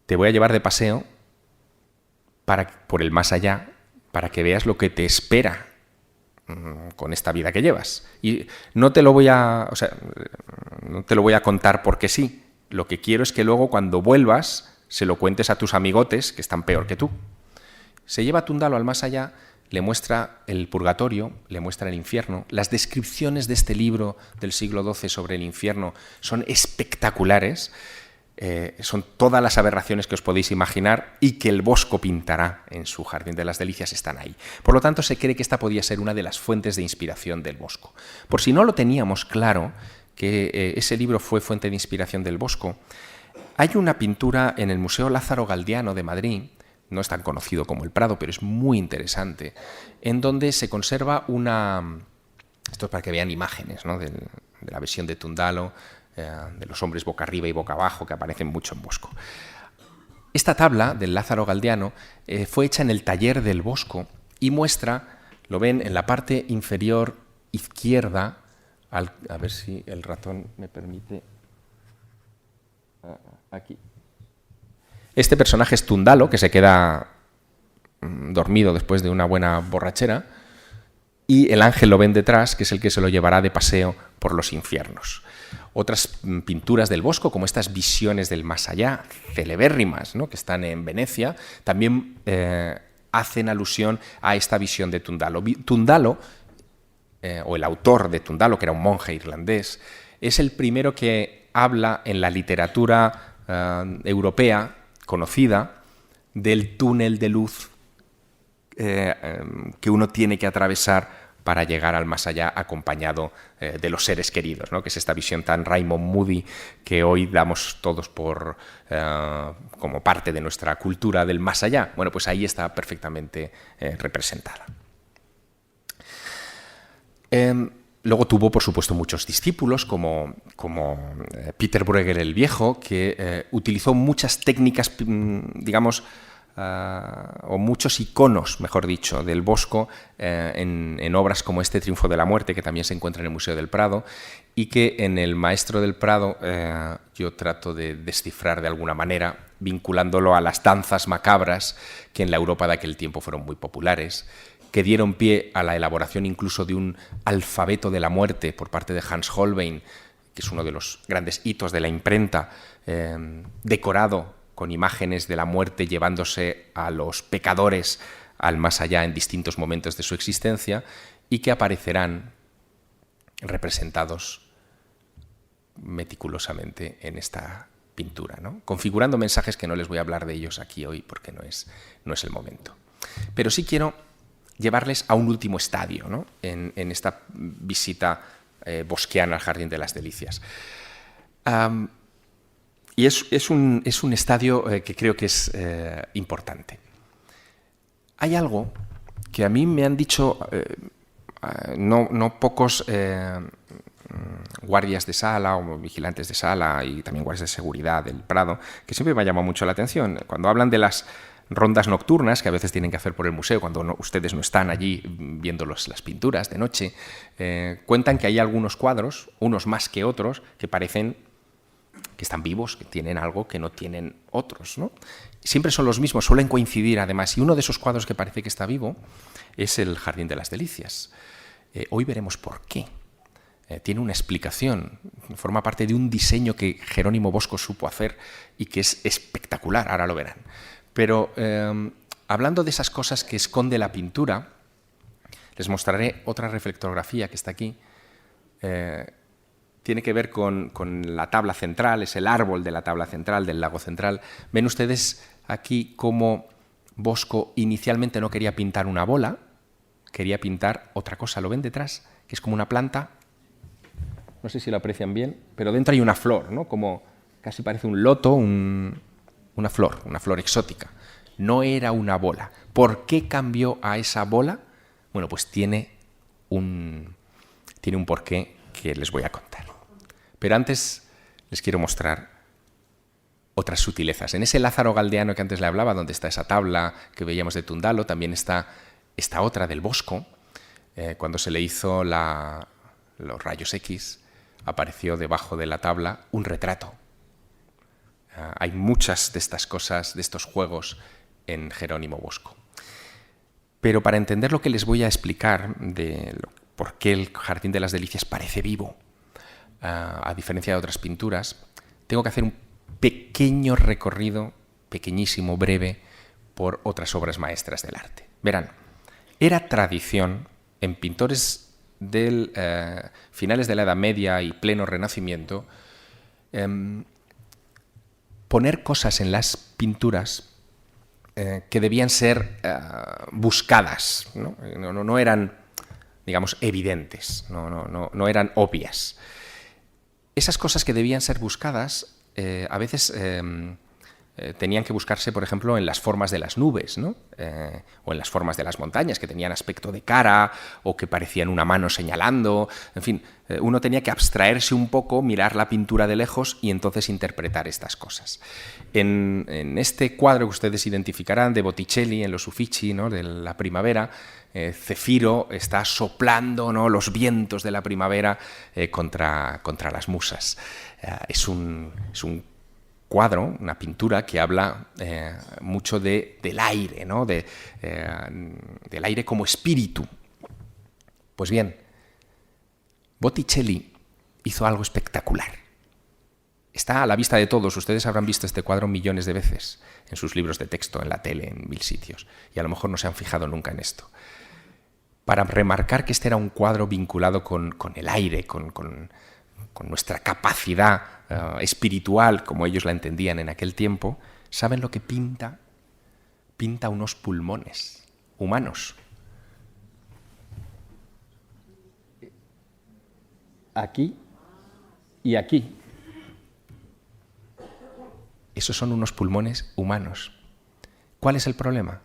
Te voy a llevar de paseo por el más allá para que veas lo que te espera con esta vida que llevas. Y no te lo voy a, no te lo voy a contar porque sí. Lo que quiero es que luego, cuando vuelvas, se lo cuentes a tus amigotes que están peor que tú. Se lleva a Tundalo al más allá, le muestra el purgatorio, le muestra el infierno. Las descripciones de este libro del siglo XII sobre el infierno son espectaculares. Son todas las aberraciones que os podéis imaginar y que el Bosco pintará en su Jardín de las Delicias están ahí. Por lo tanto, se cree que esta podía ser una de las fuentes de inspiración del Bosco. Por si no lo teníamos claro, que ese libro fue fuente de inspiración del Bosco, hay una pintura en el Museo Lázaro Galdiano de Madrid, no es tan conocido como el Prado, pero es muy interesante, en donde se conserva una... Esto es para que vean imágenes, ¿no?, de la visión de Tundalo, de los hombres boca arriba y boca abajo, que aparecen mucho en Bosco. Esta tabla del Lázaro Galdiano fue hecha en el taller del Bosco y muestra, lo ven en la parte inferior izquierda, a ver si el ratón me permite... Aquí. Este personaje es Tundalo, que se queda dormido después de una buena borrachera, y el ángel lo ven detrás, que es el que se lo llevará de paseo por los infiernos. Otras pinturas del Bosco, como estas visiones del más allá, celebérrimas, ¿no?, que están en Venecia, también hacen alusión a esta visión de Tundalo. Tundalo, o el autor de Tundalo, que era un monje irlandés, es el primero que habla en la literatura europea conocida del túnel de luz que uno tiene que atravesar para llegar al más allá acompañado de los seres queridos, ¿no?, que es esta visión tan Raymond Moody que hoy damos todos por como parte de nuestra cultura del más allá. Bueno, pues ahí está perfectamente representada. Luego tuvo, por supuesto, muchos discípulos, como Peter Bruegel el Viejo, que utilizó muchas técnicas, digamos, o muchos iconos, mejor dicho, del Bosco en obras como este Triunfo de la Muerte, que también se encuentra en el Museo del Prado, y que en El Maestro del Prado yo trato de descifrar de alguna manera, vinculándolo a las danzas macabras que en la Europa de aquel tiempo fueron muy populares, que dieron pie a la elaboración incluso de un alfabeto de la muerte por parte de Hans Holbein, que es uno de los grandes hitos de la imprenta, decorado con imágenes de la muerte llevándose a los pecadores al más allá en distintos momentos de su existencia, y que aparecerán representados meticulosamente en esta pintura, ¿no?, configurando mensajes que no les voy a hablar de ellos aquí hoy porque no es el momento. Pero sí quiero llevarles a un último estadio, ¿no?, en esta visita bosquiana al Jardín de las Delicias. Y es un estadio que creo que es importante. Hay algo que a mí me han dicho no pocos guardias de sala o vigilantes de sala y también guardias de seguridad del Prado, que siempre me ha llamado mucho la atención. Cuando hablan de las rondas nocturnas que a veces tienen que hacer por el museo cuando ustedes no están allí viendo las pinturas de noche, cuentan que hay algunos cuadros, unos más que otros, que parecen que están vivos, que tienen algo que no tienen otros, ¿no? Siempre son los mismos, suelen coincidir además, y uno de esos cuadros que parece que está vivo es el Jardín de las Delicias. Hoy veremos por qué. Tiene una explicación, forma parte de un diseño que Jerónimo Bosco supo hacer y que es espectacular, ahora lo verán. Pero hablando de esas cosas que esconde la pintura, les mostraré otra reflectografía que está aquí. Tiene que ver con la tabla central, es el árbol de la tabla central, del lago central. Ven ustedes aquí cómo Bosco inicialmente no quería pintar una bola, quería pintar otra cosa. ¿Lo ven detrás? Que es como una planta. No sé si lo aprecian bien, pero dentro hay una flor, ¿no? Como casi parece un loto, una flor exótica. No era una bola. ¿Por qué cambió a esa bola? Bueno, pues tiene un porqué que les voy a contar. Pero antes les quiero mostrar otras sutilezas. En ese Lázaro Galdeano que antes le hablaba, donde está esa tabla que veíamos de Tundalo, también está esta otra del Bosco. Cuando se le hizo los rayos X, apareció debajo de la tabla un retrato. Hay muchas de estas cosas, de estos juegos, en Jerónimo Bosco. Pero para entender lo que les voy a explicar de por qué el Jardín de las Delicias parece vivo, a diferencia de otras pinturas, tengo que hacer un pequeño recorrido, pequeñísimo, breve, por otras obras maestras del arte. Verán, era tradición en pintores del finales de la Edad Media y pleno Renacimiento poner cosas en las pinturas que debían ser buscadas, ¿no? No eran, digamos, evidentes, no eran obvias. Esas cosas que debían ser buscadas a veces tenían que buscarse, por ejemplo, en las formas de las nubes, ¿no? O en las formas de las montañas, que tenían aspecto de cara o que parecían una mano señalando. En fin, uno tenía que abstraerse un poco, mirar la pintura de lejos y entonces interpretar estas cosas. En este cuadro que ustedes identificarán de Botticelli, en los Uffizi, ¿no? De la primavera, Cefiro está soplando, ¿no? Los vientos de la primavera contra las musas. Es un cuadro, una pintura que habla mucho del aire, ¿no? Del aire como espíritu. Pues bien, Botticelli hizo algo espectacular. Está a la vista de todos. Ustedes habrán visto este cuadro millones de veces en sus libros de texto, en la tele, en 1000 sitios. Y a lo mejor no se han fijado nunca en esto. Para remarcar que este era un cuadro vinculado con el aire, con nuestra capacidad espiritual, como ellos la entendían en aquel tiempo, ¿saben lo que pinta? Pinta unos pulmones humanos. Aquí y aquí. Esos son unos pulmones humanos. ¿Cuál es el problema?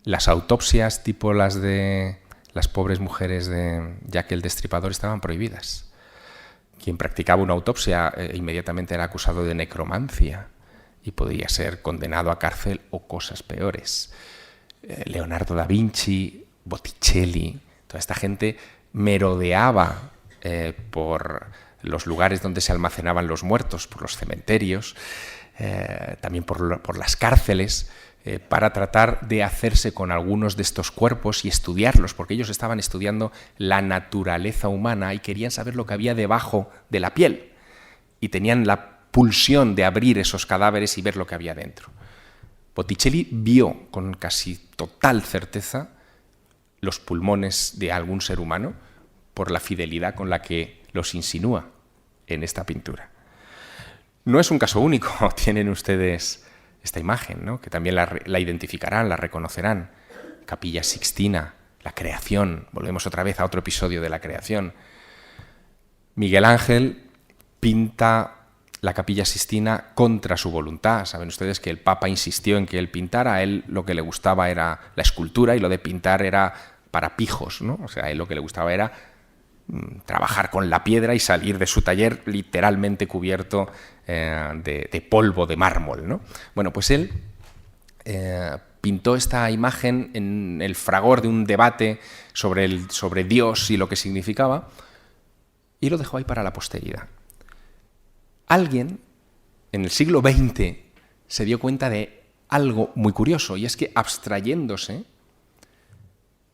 Las autopsias tipo las de las pobres mujeres de Jack el Destripador estaban prohibidas. Quien practicaba una autopsia inmediatamente era acusado de necromancia y podía ser condenado a cárcel o cosas peores. Leonardo da Vinci, Botticelli, toda esta gente merodeaba por los lugares donde se almacenaban los muertos, por los cementerios, también por las cárceles, para tratar de hacerse con algunos de estos cuerpos y estudiarlos, porque ellos estaban estudiando la naturaleza humana y querían saber lo que había debajo de la piel. Y tenían la pulsión de abrir esos cadáveres y ver lo que había dentro. Botticelli vio con casi total certeza los pulmones de algún ser humano por la fidelidad con la que los insinúa en esta pintura. No es un caso único, tienen ustedes esta imagen, ¿no? Que también la identificarán, la reconocerán. Capilla Sixtina, la creación, volvemos otra vez a otro episodio de la creación. Miguel Ángel pinta la Capilla Sixtina contra su voluntad. Saben ustedes que el Papa insistió en que él pintara, a él lo que le gustaba era la escultura y lo de pintar era para pijos, ¿no? O sea, a él lo que le gustaba era trabajar con la piedra y salir de su taller literalmente cubierto de polvo de mármol, ¿no? Bueno, pues él pintó esta imagen en el fragor de un debate sobre Dios y lo que significaba y lo dejó ahí para la posteridad. Alguien en el siglo XX se dio cuenta de algo muy curioso, y es que abstrayéndose,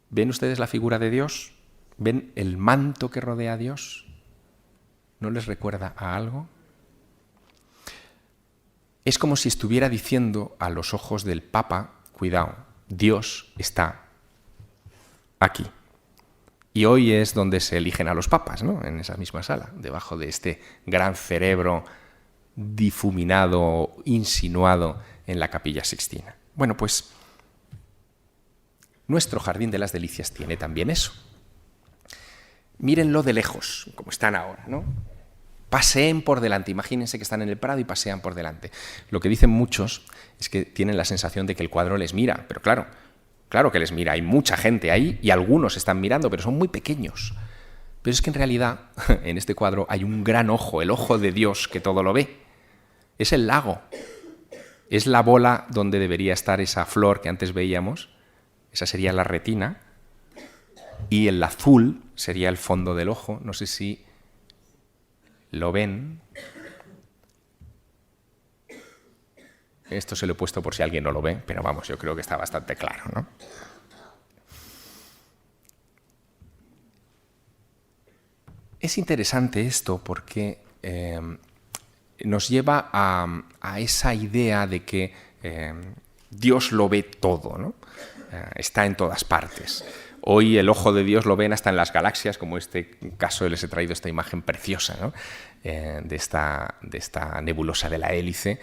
¿ven ustedes la figura de Dios? ¿Ven el manto que rodea a Dios? ¿No les recuerda a algo? Es como si estuviera diciendo a los ojos del Papa, cuidado, Dios está aquí. Y hoy es donde se eligen a los papas, ¿no? En esa misma sala, debajo de este gran cerebro difuminado, insinuado en la Capilla Sixtina. Bueno, pues nuestro Jardín de las Delicias tiene también eso. Mírenlo de lejos, como están ahora, ¿no? Paseen por delante, imagínense que están en el Prado y pasean por delante. Lo que dicen muchos es que tienen la sensación de que el cuadro les mira, pero claro que les mira, hay mucha gente ahí y algunos están mirando, pero son muy pequeños. Pero es que en realidad en este cuadro hay un gran ojo, el ojo de Dios que todo lo ve. Es el lago, es la bola donde debería estar esa flor que antes veíamos, esa sería la retina, y el azul sería el fondo del ojo, no sé si ¿lo ven? Esto se lo he puesto por si alguien no lo ve, pero vamos, yo creo que está bastante claro, ¿no? Es interesante esto porque nos lleva a esa idea de que Dios lo ve todo, ¿no? Está en todas partes. Hoy el ojo de Dios lo ven hasta en las galaxias, como este caso les he traído esta imagen preciosa, ¿no? de esta nebulosa de la hélice.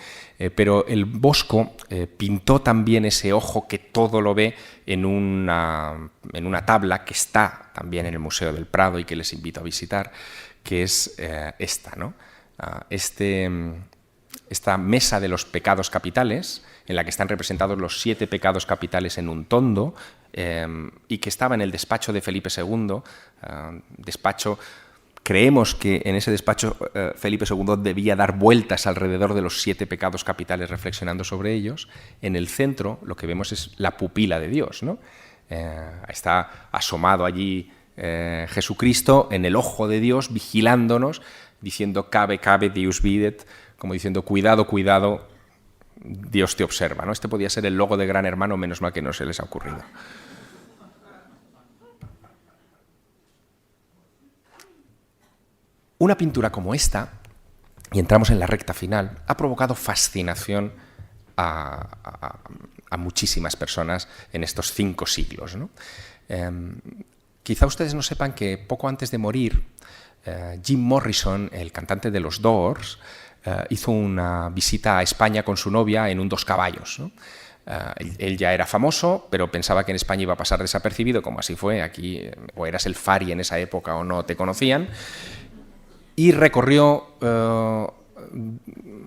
Pero el Bosco pintó también ese ojo que todo lo ve en una tabla que está también en el Museo del Prado y que les invito a visitar, que es esta, ¿no? Esta mesa de los pecados capitales, en la que están representados los 7 pecados capitales en un tondo, y que estaba en el despacho de Felipe II. Creemos que en ese despacho Felipe II debía dar vueltas alrededor de los 7 pecados capitales reflexionando sobre ellos. En el centro lo que vemos es la pupila de Dios, ¿no? Está asomado allí Jesucristo en el ojo de Dios, vigilándonos, diciendo cabe, cabe, Deus videt, como diciendo cuidado, cuidado, Dios te observa, ¿no? Este podía ser el logo de Gran Hermano, menos mal que no se les ha ocurrido. Una pintura como esta, y entramos en la recta final, ha provocado fascinación a muchísimas personas en estos 5 siglos, ¿no? Quizá ustedes no sepan que poco antes de morir, Jim Morrison, el cantante de los Doors, hizo una visita a España con su novia en un 2 caballos, ¿no? Él ya era famoso, pero pensaba que en España iba a pasar desapercibido, como así fue. Aquí o eras el Fari en esa época o no te conocían. Y recorrió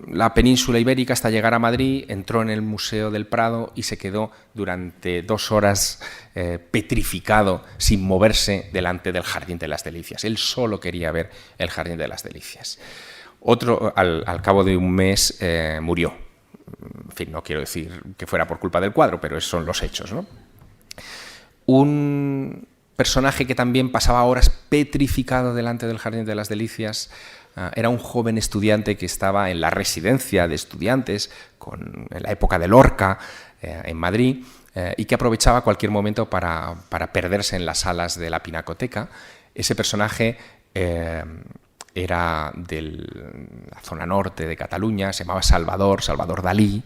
la península ibérica hasta llegar a Madrid, entró en el Museo del Prado y se quedó durante 2 horas petrificado, sin moverse, delante del Jardín de las Delicias. Él solo quería ver el Jardín de las Delicias. Otro, al cabo de un mes, murió. En fin, no quiero decir que fuera por culpa del cuadro, pero esos son los hechos, ¿no? Un personaje que también pasaba horas petrificado delante del Jardín de las Delicias era un joven estudiante que estaba en la residencia de estudiantes en la época de Lorca, en Madrid, y que aprovechaba cualquier momento para perderse en las salas de la Pinacoteca. Ese personaje era de la zona norte de Cataluña, se llamaba Salvador Dalí.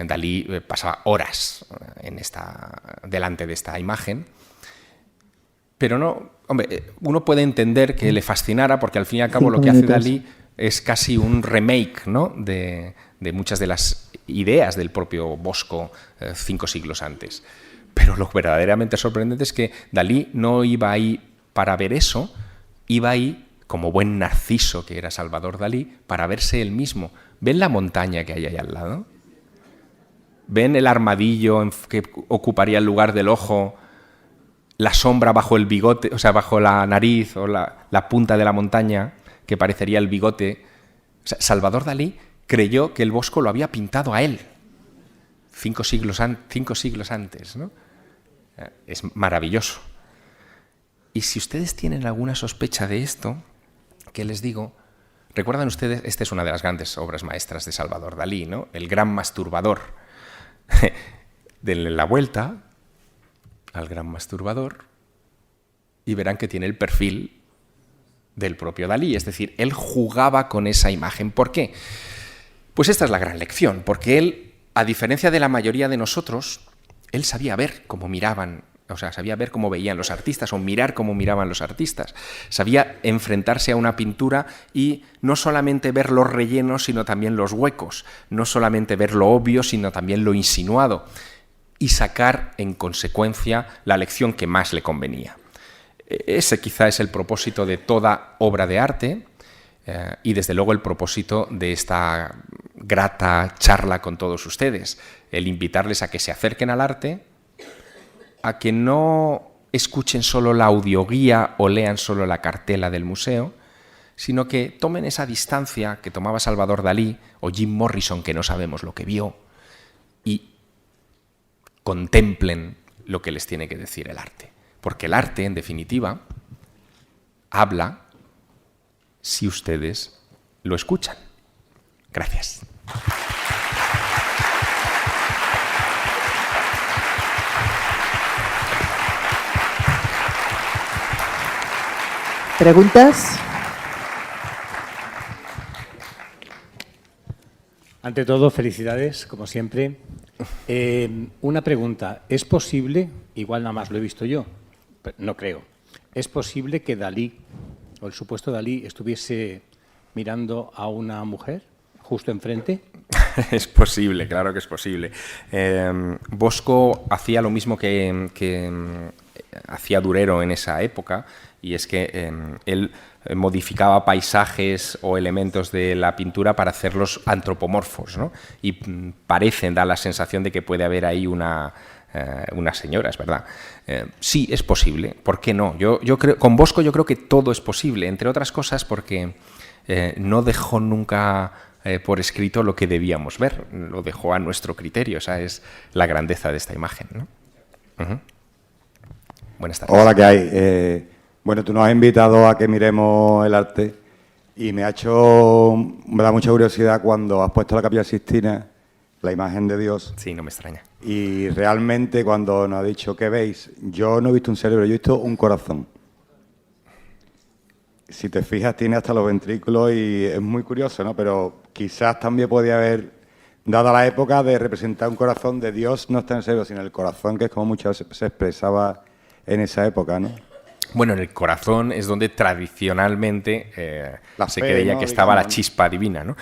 Dalí pasaba horas delante de esta imagen. Pero no, hombre, uno puede entender que le fascinara porque al fin y al cabo lo que hace Dalí es casi un remake, ¿no? de muchas de las ideas del propio Bosco 5 siglos antes. Pero lo verdaderamente sorprendente es que Dalí no iba ahí para ver eso, iba ahí como buen narciso que era Salvador Dalí para verse él mismo. ¿Ven la montaña que hay ahí al lado? ¿Ven el armadillo que ocuparía el lugar del ojo? La sombra bajo el bigote, o sea, bajo la nariz o la punta de la montaña, que parecería el bigote. O sea, Salvador Dalí creyó que el Bosco lo había pintado a él 5 siglos antes, ¿no? Es maravilloso. Y si ustedes tienen alguna sospecha de esto, ¿qué les digo? ¿Recuerdan ustedes? Esta es una de las grandes obras maestras de Salvador Dalí, ¿no? El gran masturbador. Denle la vuelta al gran masturbador y verán que tiene el perfil del propio Dalí, es decir, él jugaba con esa imagen. ¿Por qué? Pues esta es la gran lección, porque él, a diferencia de la mayoría de nosotros, él sabía ver cómo miraban O sea, sabía ver cómo veían los artistas o mirar cómo miraban los artistas. Sabía enfrentarse a una pintura y no solamente ver los rellenos, sino también los huecos. No solamente ver lo obvio, sino también lo insinuado. Y sacar, en consecuencia, la lección que más le convenía. Ese quizá es el propósito de toda obra de arte y, desde luego, el propósito de esta grata charla con todos ustedes. El invitarles a que se acerquen al arte, a que no escuchen solo la audioguía o lean solo la cartela del museo, sino que tomen esa distancia que tomaba Salvador Dalí o Jim Morrison, que no sabemos lo que vio, y contemplen lo que les tiene que decir el arte. Porque el arte, en definitiva, habla si ustedes lo escuchan. Gracias. ¿Preguntas? Ante todo, felicidades, como siempre. Una pregunta. ¿Es posible, igual nada más lo he visto yo, pero no creo, ¿es posible que Dalí, o el supuesto Dalí, estuviese mirando a una mujer justo enfrente? Es posible, claro que es posible. Bosco hacía lo mismo que hacía Durero en esa época, y es que él modificaba paisajes o elementos de la pintura para hacerlos antropomorfos, ¿no? Y da la sensación de que puede haber ahí una señora, es verdad. Sí, es posible. ¿Por qué no? Yo creo, con Bosco yo creo que todo es posible, entre otras cosas porque no dejó nunca por escrito lo que debíamos ver, lo dejó a nuestro criterio. Esa es la grandeza de esta imagen, ¿no? Buenas tardes. Hola, ¿qué hay? Bueno, tú nos has invitado a que miremos el arte y me da mucha curiosidad cuando has puesto la Capilla Sixtina, la imagen de Dios. Sí, no me extraña. Y realmente cuando nos ha dicho ¿qué veis? Yo no he visto un cerebro, yo he visto un corazón. Si te fijas, tiene hasta los ventrículos y es muy curioso, ¿no? Pero quizás también podía haber, dada la época, de representar un corazón de Dios, no está en el cerebro, sino en el corazón, que es como muchas veces se expresaba en esa época, ¿no? Bueno, en el corazón es donde tradicionalmente se fe, creía ¿no? que estaba la chispa divina, ¿no?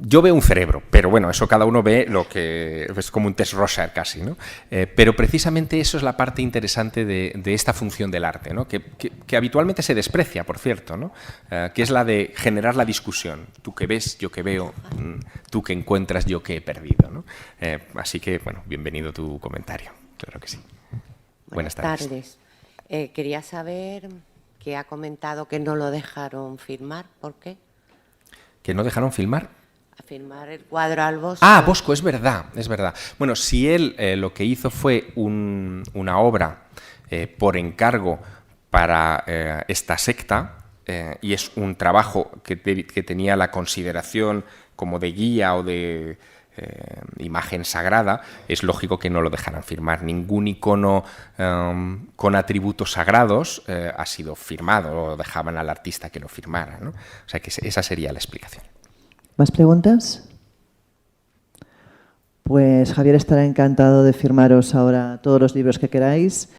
Yo veo un cerebro, pero bueno, eso cada uno ve lo que es como un test Rorschach casi, ¿no? Pero precisamente eso es la parte interesante de esta función del arte, ¿no? Que habitualmente se desprecia, por cierto, ¿no? Que es la de generar la discusión. Tú que ves, yo que veo, tú que encuentras, yo que he perdido, ¿no? Así que, bueno, bienvenido tu comentario, claro que sí. Buenas tardes. Quería saber que ha comentado que no lo dejaron firmar. ¿Por qué? ¿Que no dejaron filmar? A firmar el cuadro al Bosco. Ah, Bosco, es verdad, es verdad. Bueno, si él lo que hizo fue una obra por encargo para esta secta, y es un trabajo que tenía la consideración como de guía o de imagen sagrada, es lógico que no lo dejaran firmar. Ningún icono con atributos sagrados ha sido firmado, o dejaban al artista que lo firmara, ¿no? O sea que esa sería la explicación. ¿Más preguntas? Pues Javier estará encantado de firmaros ahora todos los libros que queráis.